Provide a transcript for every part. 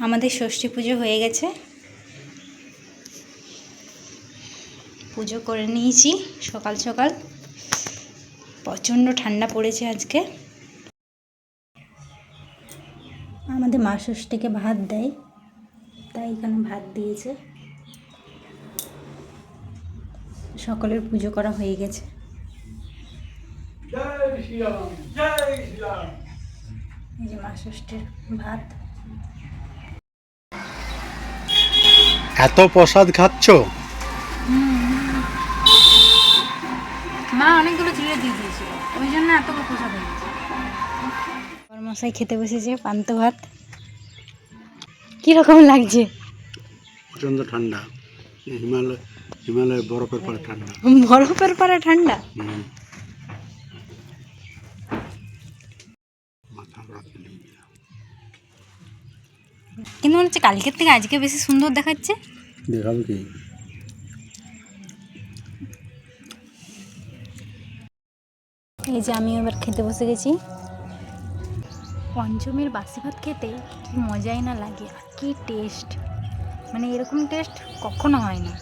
আমাদের ষষ্ঠী পুজো হয়ে গেছে, পুজো করে নিয়েছি সকাল সকাল। প্রচণ্ড ঠান্ডা পড়েছে আজকে। আমাদের মা ষষ্ঠীকে ভাত দেয়, তাই এখানে ভাত দিয়েছে। সকলের পুজো করা হয়ে গেছে। এই যে মা ষষ্ঠীর ভাত। এত প্রসাদ খাচ্ছ? মা অনেকগুলো চিড়ে দিয়ে দিয়েছিল, ওই জন্য এতগুলো প্রসাদ হয়ে গেছে। মশাই খেতে বসেছে পান্ত ভাত। কিরকম লাগছে? প্রচন্ড ঠান্ডা। হিমালয় বরফের পরে ঠান্ডা। বরফের পরে ঠান্ডা। কিন্তু মনে হচ্ছে কালকের থেকে আজকে বেশি সুন্দর দেখাচ্ছে। দেখাবে কি? এই যে আমি এবার খেতে বসে গেছি। পঞ্চমীর বাসি ভাত খেতে কি মজাই না লাগে, আর কি টেস্ট! মানে এরকম টেস্ট কখনো হয় না,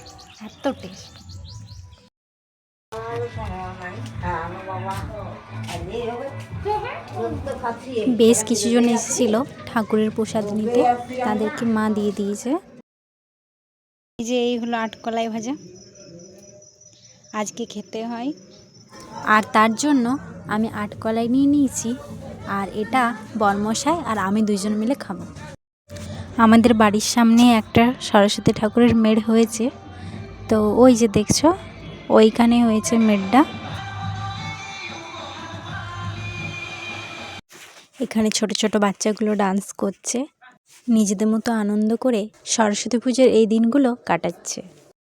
এত টেস্ট। বেশ কিছুজন এসেছিল ঠাকুরের প্রসাদ নিতে, তাদেরকে মা দিয়ে দিয়েছে। এই যে এই হলো আটকলাই ভাজা, আজকে খেতে হয়। আর তার জন্য আমি আটকলাই নিয়ে নিয়েছি, আর এটা বরমশাই আর আমি দুজন মিলে খাবো। আমাদের বাড়ির সামনে একটা সরস্বতী ঠাকুরের মেড় হয়েছে, তো ওই যে দেখছো ওইখানে হয়েছে মেড়টা। এখানে ছোট ছোট বাচ্চাগুলো ডান্স করছে, নিজেদের মতো আনন্দ করে সরস্বতী পুজোর এই দিনগুলো কাটাচ্ছে।